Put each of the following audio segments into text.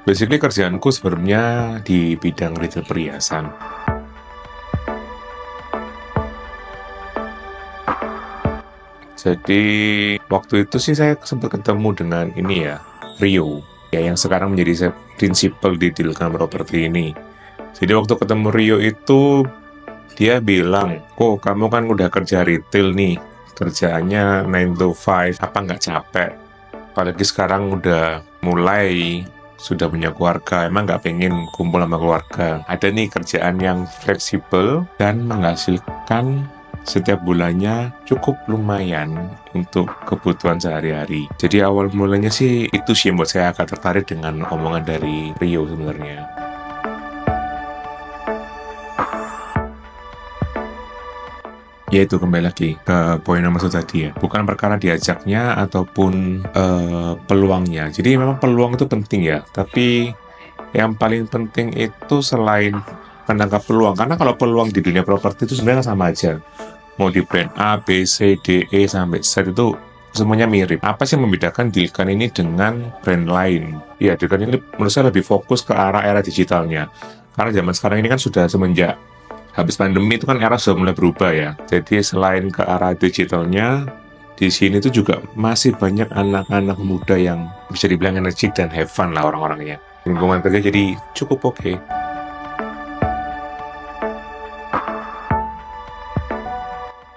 Basically kerjaanku sebenarnya di bidang retail perhiasan. Jadi waktu itu sih saya sempat ketemu dengan ini ya, Rio, ya yang sekarang menjadi prinsipal di Dilkan Property ini. Jadi waktu ketemu Rio itu dia bilang, kok kamu kan udah kerja retail nih, kerjaannya 9 to 5, apa nggak capek? Apalagi sekarang udah mulai sudah punya keluarga, emang nggak pengen kumpul sama keluarga. Ada nih kerjaan yang fleksibel dan menghasilkan setiap bulannya cukup lumayan untuk kebutuhan sehari-hari. Jadi awal mulanya sih itu sih yang buat saya agak tertarik dengan omongan dari Rio sebenarnya. Yaitu kembali lagi ke poin nomor satu tadi ya, bukan perkara diajaknya ataupun peluangnya. Jadi memang peluang itu penting ya, tapi yang paling penting itu selain menangkap peluang, karena kalau peluang di dunia properti itu sebenarnya sama aja. Mau di brand A, B, C, D, E, sampai Z itu semuanya mirip. Apa sih yang membedakan Dilkan ini dengan brand lain? Ya, Dilkan ini menurut saya lebih fokus ke arah era digitalnya. Karena zaman sekarang ini kan sudah semenjak habis pandemi itu kan era sudah mulai berubah ya. Jadi selain ke arah digitalnya, di sini tuh juga masih banyak anak-anak muda yang bisa dibilang energik dan have fun lah orang-orangnya. Lingkungan kerja jadi cukup oke.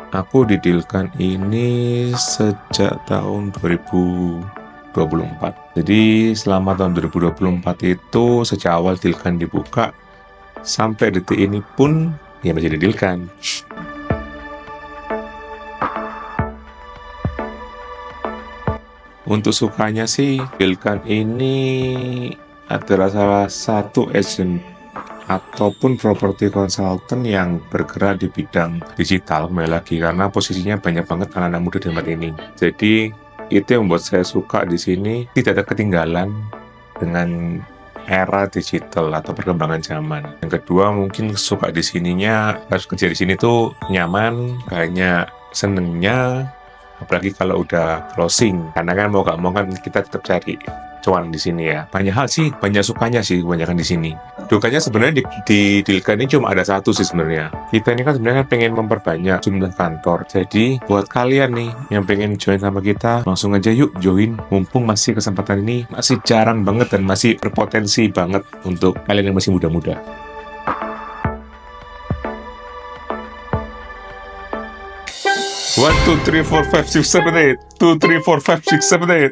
Aku di Dilkan ini sejak tahun 2024. Jadi selama tahun 2024 itu sejak awal Dilkan dibuka sampai detik ini pun ya masih di Dilkan. Untuk sukanya sih Dilkan ini adalah salah satu agent ataupun property consultant yang bergerak di bidang digital, kembali lagi karena posisinya banyak banget anak-anak muda di tempat ini. Jadi itu yang membuat saya suka di sini, tidak ada ketinggalan dengan era digital atau perkembangan zaman. Yang kedua mungkin suka di sininya, harus kerja di sini tuh nyaman, banyak senengnya, apalagi kalau udah closing. Karena kan mau gak mau kan kita tetap cari cuan di sini ya. Banyak hal sih, banyak sukanya sih kebanyakan di sini. Dukanya sebenarnya di Dilkan ini cuma ada satu sih sebenarnya. Kita ini kan sebenarnya pengen memperbanyak jumlah kantor. Jadi buat kalian nih yang pengen join sama kita, langsung aja yuk join. Mumpung masih kesempatan ini masih jarang banget dan masih berpotensi banget untuk kalian yang masih muda-muda. One, two, three, four, five, six, seven, eight. 2, 3, 4, 5, 6, 7, 8.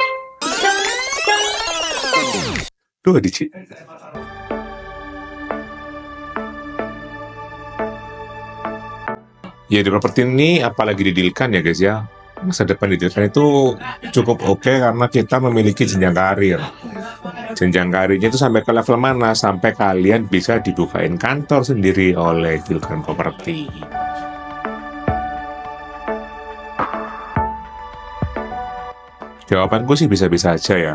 2 digit. Ya di properti ini apalagi di Dilkan ya guys ya, masa depan di Dilkan itu cukup oke karena kita memiliki jenjang karir. Jenjang karirnya itu sampai ke level mana? Sampai kalian bisa dibukain kantor sendiri oleh Dilkan Property. Jawabanku sih bisa-bisa aja ya.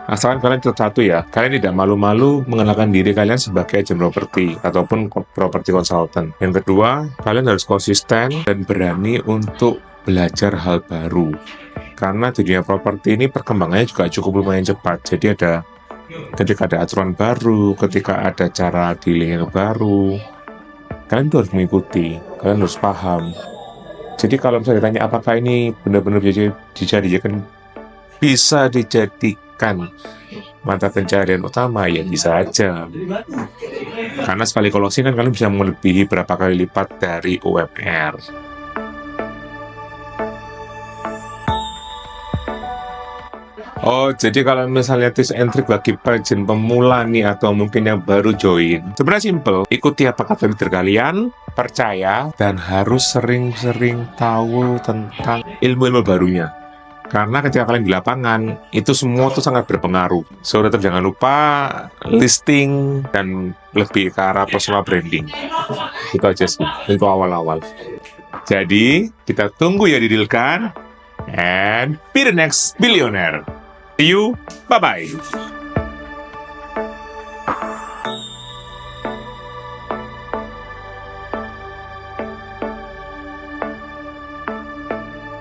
Asalkan kalian tetap satu ya, kalian tidak malu-malu mengenalkan diri kalian sebagai agent properti ataupun property consultant. Yang kedua, kalian harus konsisten dan berani untuk belajar hal baru. Karena di dunia properti ini perkembangannya juga cukup lumayan cepat. Jadi ketika ada aturan baru, ketika ada cara dealing yang baru, kalian tuh harus mengikuti, kalian harus paham. Jadi kalau misalnya ditanya apakah ini benar-benar bisa dijadikan mata pencarian utama, ya bisa aja. Karena sekali closing kan kalian bisa melebihi berapa kali lipat dari UMR. Oh, jadi kalau misalnya tips and trick bagi agent pemula nih atau mungkin yang baru join, sebenarnya simple. Ikuti apa kata leader kalian, percaya, dan harus sering-sering tahu tentang ilmu-ilmu barunya. Karena ketika kalian di lapangan, itu semua tuh sangat berpengaruh. So, tetap jangan lupa listing dan lebih ke arah personal branding. Itu aja sih, itu awal-awal. Jadi, kita tunggu ya di Dilkan. And be the next billionaire. See you, bye-bye.